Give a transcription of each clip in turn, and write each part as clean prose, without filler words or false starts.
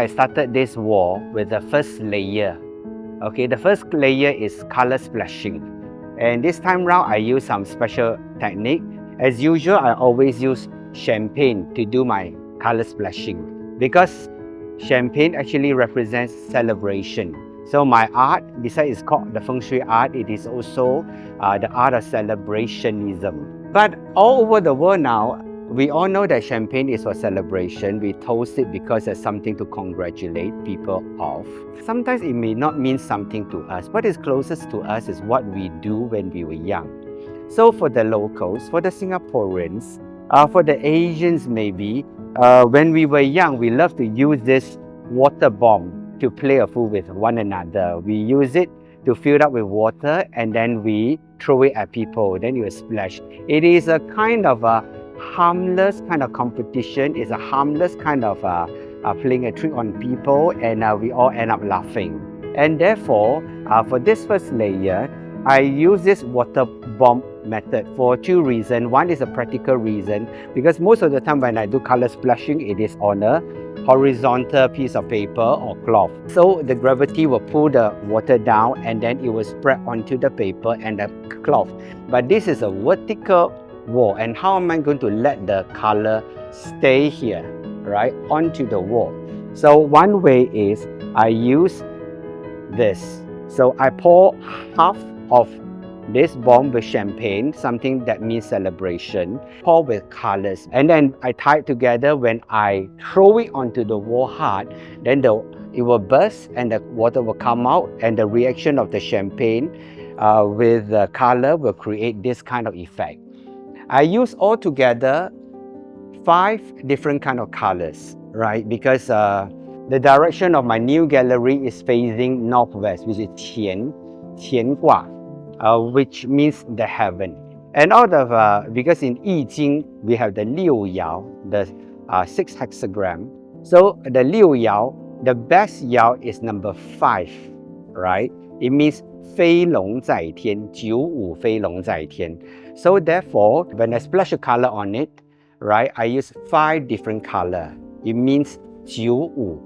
I started this wall with the first layer. Okay, the first layer is color splashing. And this time round, I use some special technique. As usual, I always use champagne to do my color splashing because champagne actually represents celebration. So my art, besides it's called the feng shui art, it is also the art of celebrationism. But all over the world now, we all know that champagne is for celebration. We toast it because it's something to congratulate people of. Sometimes it may not mean something to us. What is closest to us is what we do when we were young. So for the locals, for the Singaporeans, for the Asians maybe, when we were young, we loved to use this water bomb to play a fool with one another. We use it to fill it up with water and then we throw it at people, then it will splash. It is a kind of a harmless kind of competition. It's a harmless kind of playing a trick on people, and we all end up laughing. And therefore, for this first layer, I use this water bomb method for two reasons. One is a practical reason, because most of the time when I do color splashing, it is on a horizontal piece of paper or cloth. So the gravity will pull the water down and then it will spread onto the paper and the cloth. But this is a vertical wall, and how am I going to let the color stay here, right, onto the wall? So one way is I use this. So I pour half of this bomb with champagne, something that means celebration, pour with colors, and then I tie it together. When I throw it onto the wall hard, then it will burst and the water will come out, and the reaction of the champagne with the color will create this kind of effect. I use altogether 5 different kind of colors, right? Because the direction of my new gallery is facing northwest, which is Qian Gua, which means the heaven. And out of, because in I Ching, we have the Liu Yao, the 6 hexagram. So the Liu Yao, the best Yao is number 5, right? It means 飞龙在天, 95飞龙在天. So therefore, when I splash a color on it, right, I use 5 different color. It means 95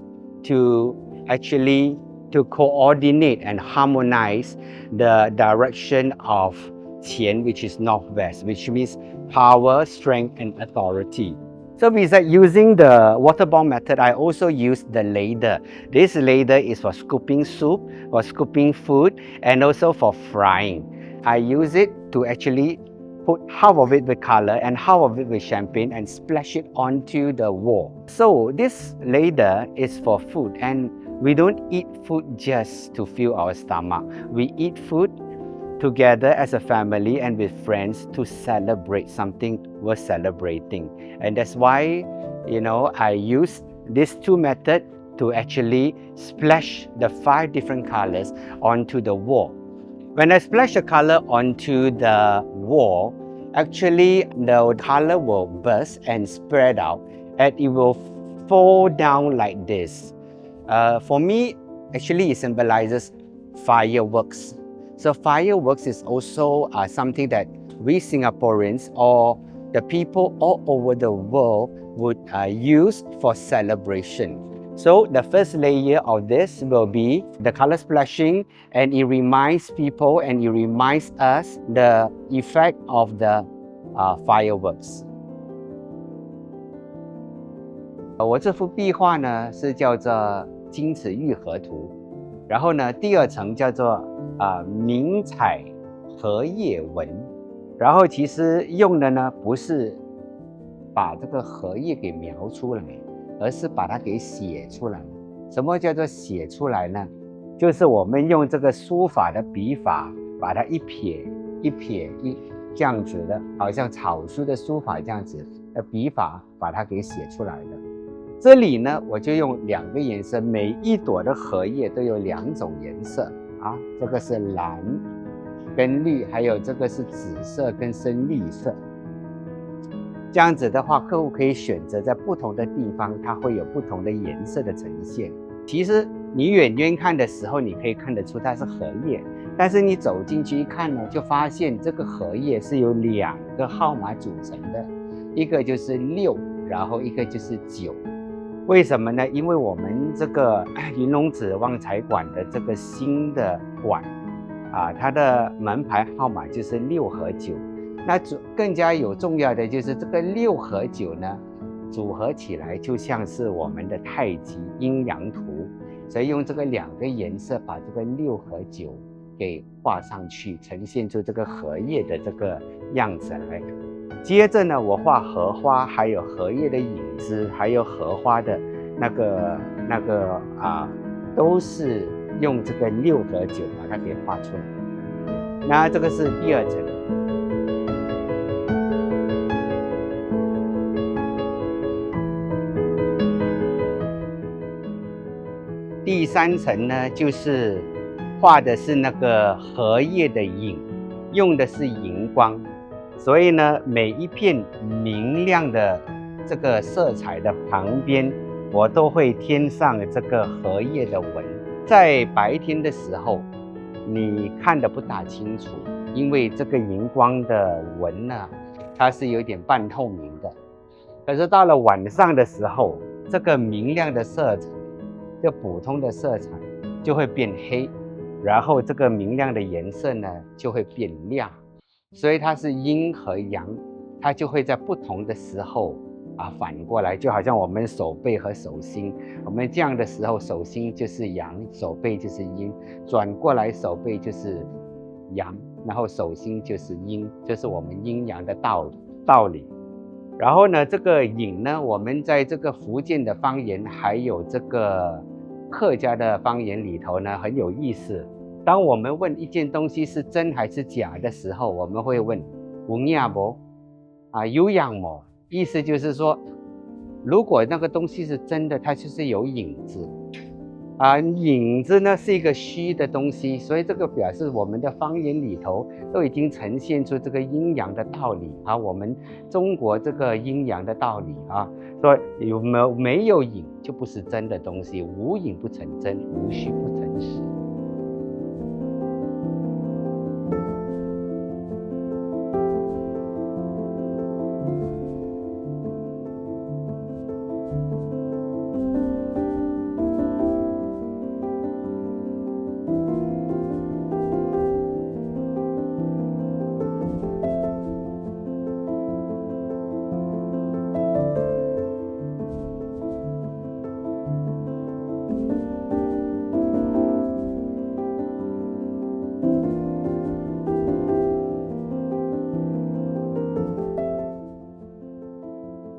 to actually to coordinate and harmonize the direction of Qian, which is northwest, which means power, strength, and authority. So besides using the water bomb method, I also use the ladle. This ladle is for scooping soup, for scooping food, and also for frying. I use it to actually put half of it with color and half of it with champagne and splash it onto the wall. So this ladle is for food, and we don't eat food just to fill our stomach. We eat food together as a family and with friends to celebrate something worth celebrating. And that's why, you know, I use these 2 methods to actually splash the 5 different colors onto the wall. When I splash the color onto the wall, actually the color will burst and spread out, and it will fall down like this. For me, actually it symbolizes fireworks. So fireworks is also something that we Singaporeans or the people all over the world would use for celebration. So the first layer of this will be the color splashing, and it reminds people and it reminds us the effect of the fireworks. 我这幅壁画呢是叫做金池玉荷图，然后呢第2层叫做明彩荷叶纹，然后其实用的呢不是把这个荷叶给描出来，而是把它给写出来。什么叫做写出来呢？就是我们用这个书法的笔法，把它一撇一撇这样子的，好像草书的书法这样子的笔法，把它给写出来的。这里呢，我就用2个颜色，每一朵的荷叶都有2种颜色啊，这个是蓝跟绿，还有这个是紫色跟深绿色。这样子的话，客户可以选择在不同的地方，它会有不同的颜色的呈现。其实你远远看的时候，你可以看得出它是荷叶，但是你走进去一看呢，就发现这个荷叶是由2个号码组成的，一个就是6，然后一个就是9。为什么呢？因为我们这个云龙子旺财馆的这个新的馆它的门牌号码就是6和9。那更加有重要的就是这个6和9呢，组合起来就像是我们的太极阴阳图，所以用这个2个颜色把这个6和9给画上去，呈现出这个荷叶的这个样子来。接着呢，我画荷花，还有荷叶的影子，还有荷花的那个都是用这个6和9把它给画出来。那这个是第2层。第3层呢，就是画的是那个荷叶的影，用的是荧光。所以呢，每一片明亮的这个色彩的旁边，我都会添上这个荷叶的纹。在白天的时候，你看得不大清楚，因为这个荧光的纹呢，它是有点半透明的。可是到了晚上的时候，这个明亮的色彩，这普通的色彩就会变黑，然后这个明亮的颜色呢，就会变亮。所以它是阴和阳，它就会在不同的时候反过来，就好像我们手背和手心，我们这样的时候手心就是阳，手背就是阴，转过来手背就是阳，然后手心就是阴，这是我们阴阳的道理。然后呢，这个影呢，我们在这个福建的方言还有这个客家的方言里头呢，很有意思。当我们问一件东西是真还是假的时候，我们会问有影无有影无，意思就是说，如果那个东西是真的，它就是有影子影子呢是一个虚的东西，所以这个表示我们的方言里头都已经呈现出这个阴阳的道理我们中国这个阴阳的道理说没有影就不是真的东西，无影不成真，无虚不成实。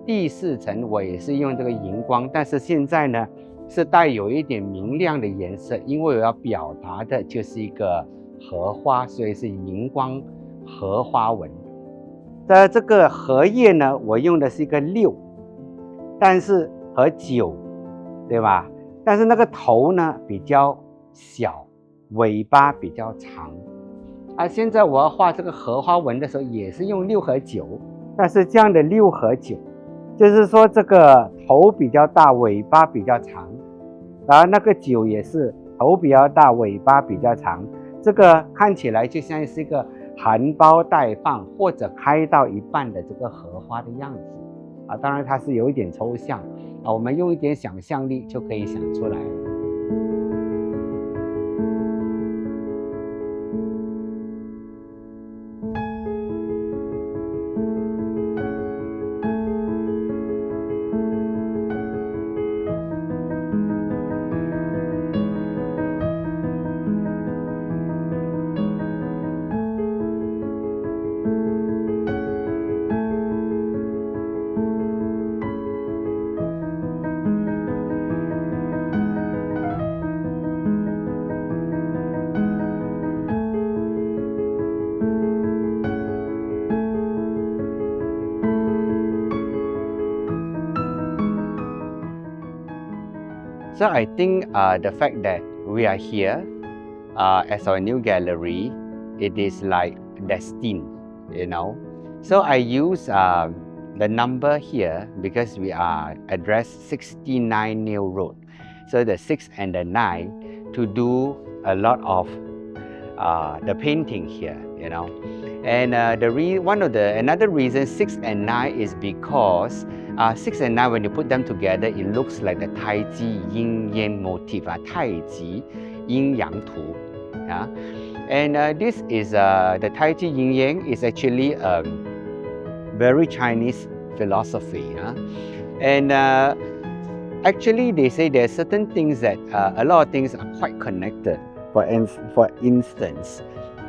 第4层我也是用这个荧光，但是现在呢是带有一点明亮的颜色，因为我要表达的就是一个荷花，所以是荧光荷花纹。在这个荷叶呢，我用的是一个6，但是和9，对吧？但是那个头呢比较小，尾巴比较长。现在我要画这个荷花纹的时候，也是用6和9，但是这样的6和9。就是说这个头比较大，尾巴比较长，然后那个9也是头比较大，尾巴比较长，这个看起来就像是一个含苞待放或者开到一半的这个荷花的样子当然它是有一点抽象我们用一点想象力就可以想出来了。So I think the fact that we are here as our new gallery, it is like destined, So I use the number here because we are address 69 New Road. So the 6 and the 9 to do a lot of the painting here, you know. And another reason 6 and 9 is because 6 and 9, when you put them together, it looks like the Tai Chi Yin Yang motif, Tai Chi Yin Yang Tu. And this is the Tai Chi Yin Yang is actually very Chinese philosophy. And actually, they say there are certain things that a lot of things are quite connected. For instance,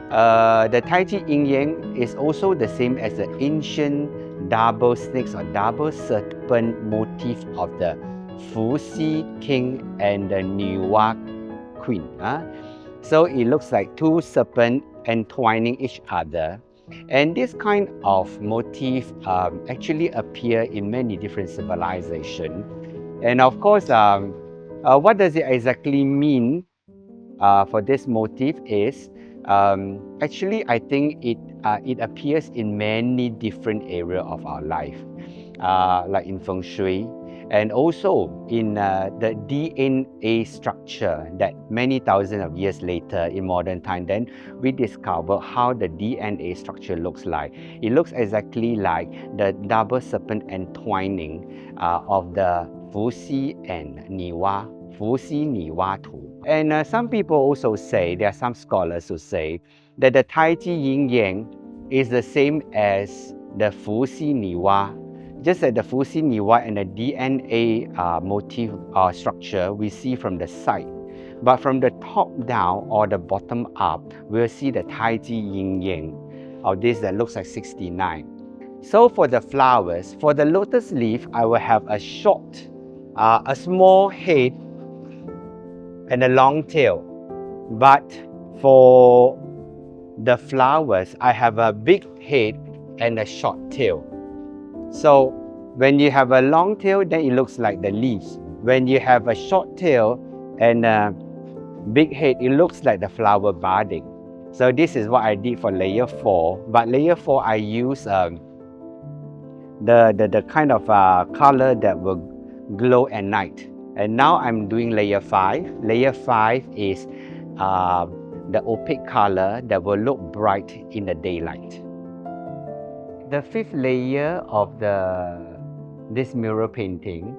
the Tai Chi Yin Yang is also the same as the ancient double snakes or double serpent motif of the Fu Xi King and the Niwa Queen. So it looks like two serpents entwining each other. And this kind of motif actually appear in many different civilizations. And of course, what does it exactly mean for this motif is, actually I think it appears in many different areas of our life, like in Feng Shui, and also in the DNA structure that many thousands of years later in modern time, then we discover how the DNA structure looks like. It looks exactly like the double serpent entwining of the Fu Xi and Niwa, Fu Xi Niwa Tu. And some people also say, there are some scholars who say that the Tai Chi Yin Yang is the same as the Fu Xi Niwa. Just like the Fu Xi Niwa and the DNA motif structure we see from the side. But from the top down or the bottom up, we'll see the Tai Chi Yin Yang of this that looks like 69. So for the flowers, for the lotus leaf, I will have a short, a small head and a long tail. But for the flowers, I have a big head and a short tail. So when you have a long tail, then it looks like the leaves. When you have a short tail and a big head, it looks like the flower budding. So this is what I did for layer 4. But layer 4, I use the kind of color that will glow at night. And now I'm doing layer 5. Layer 5 is the opaque color that will look bright in the daylight. The 5th layer of this mural painting,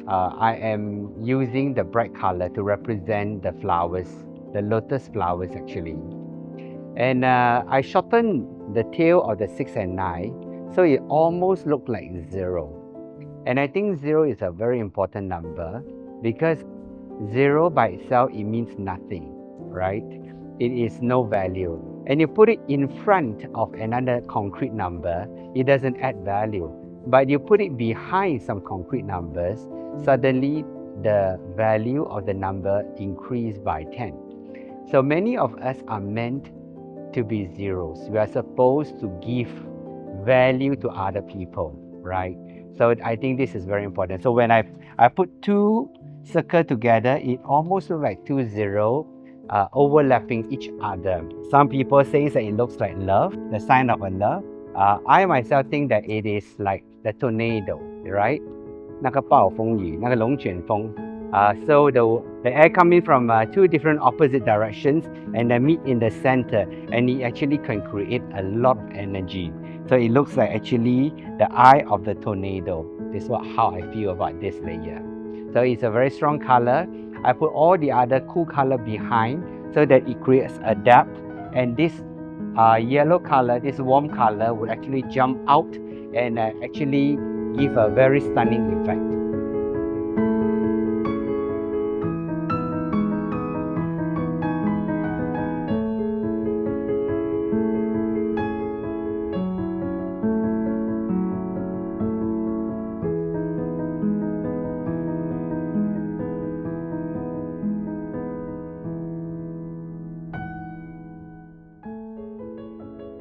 I am using the bright color to represent the flowers, the lotus flowers actually. And I shortened the tail of the 6 and 9, so it almost looked like 0. And I think 0 is a very important number because 0 by itself, it means nothing, right? It is no value. And you put it in front of another concrete number, it doesn't add value. But you put it behind some concrete numbers, suddenly the value of the number increased by 10. So many of us are meant to be zeros. We are supposed to give value to other people, right? So I think this is very important. So when I put 2 circles together, it almost looks like 2 zeros overlapping each other. Some people say that it looks like love, the sign of a love. I myself think that it is like the tornado, right? 那个暴风雨，那个龙卷风。So the air coming from 2 different opposite directions and then meet in the center, and it actually can create a lot of energy. So it looks like actually the eye of the tornado. This is how I feel about this layer. So it's a very strong color. I put all the other cool color behind so that it creates a depth, and this yellow color, this warm color will actually jump out and actually give a very stunning effect.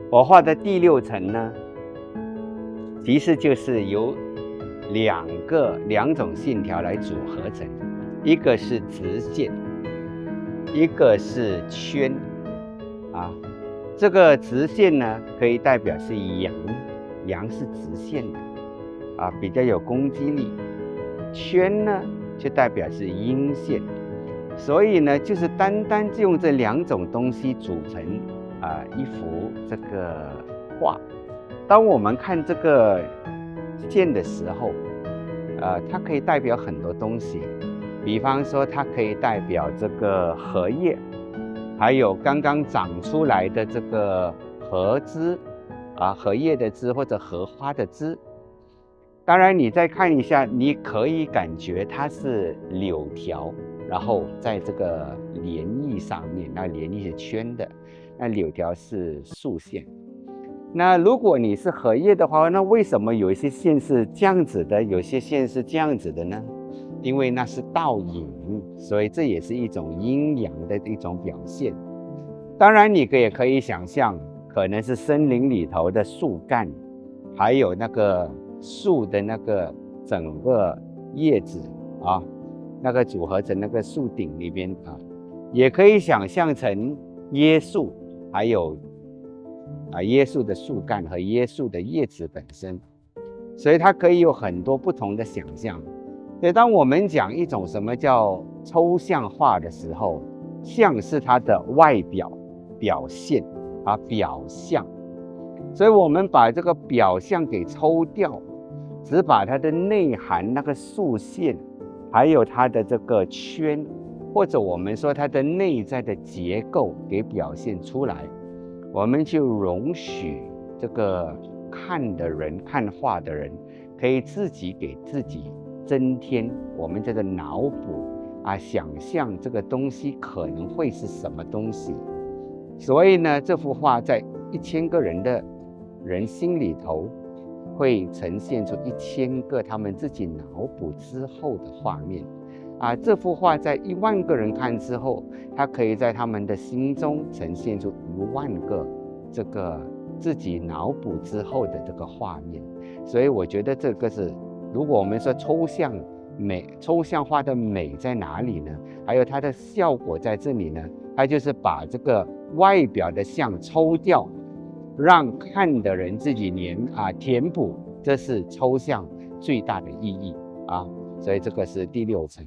我画的第6层呢，其实就是由两种线条来组合成，一个是直线，一个是圈。这个直线呢，可以代表是阳，阳是直线的，比较有攻击力。圈呢，就代表是阴线，所以呢，就是单单就用这2种东西组成一幅这个画。当我们看这个线的时候，它可以代表很多东西，比方说它可以代表这个荷叶，还有刚刚长出来的这个荷枝荷叶的枝或者荷花的枝。当然你再看一下，你可以感觉它是柳条，然后在这个涟漪上面，那涟漪是圈的，那柳条是竖线。那如果你是荷叶的话，那为什么有一些线是这样子的，有些线是这样子的呢？因为那是倒影，所以这也是一种阴阳的一种表现。当然你也可以想象，可能是森林里头的树干，还有那个树的那个整个叶子那个组合成那个树顶里边也可以想象成椰树，还有椰树的树干和椰树的叶子本身，所以它可以有很多不同的想象。所以当我们讲一种什么叫抽象画的时候，像是它的外表表现表象，所以我们把这个表象给抽掉，只把它的内涵那个竖线，还有它的这个圈，或者我们说它的内在的结构给表现出来，我们就容许这个看的人，看画的人可以自己给自己增添我们这个脑补想象这个东西可能会是什么东西。所以呢，这幅画在1000个人的人心里头，会呈现出1000个他们自己脑补之后的画面这幅画在1万个人看之后，它可以在他们的心中呈现出1万个这个自己脑补之后的这个画面。所以我觉得这个是，如果我们说抽象美，抽象画的美在哪里呢？还有它的效果在这里呢，它就是把这个外表的像抽掉，让看的人自己填补，这是抽象最大的意义所以这个是第6层。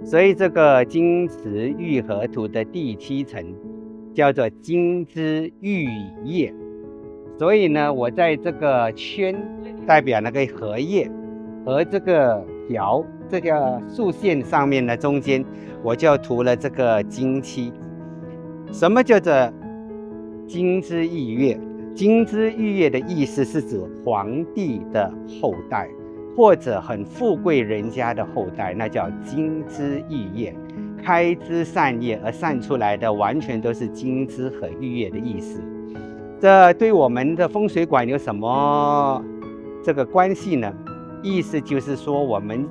所以这个金池玉荷图的第7层叫做金枝玉叶。所以呢，我在这个圈代表那个荷叶和这个条这个竖线上面的中间，我就涂了这个金漆。什么叫做金枝玉叶？金枝玉叶的意思是指皇帝的后代，或者很富贵人家的后代，那叫金枝玉叶，开枝散叶，而散出来的完全都是金枝和玉叶的意思。这对我们的风水馆有什么这个关系呢？意思就是说，我们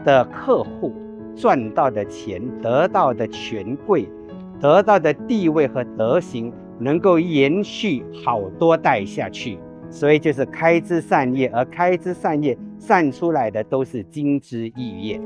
的客户赚到的钱、得到的权贵、得到的地位和德行，能够延续好多代下去。所以就是开枝散叶，而开枝散叶散出来的都是金枝玉叶。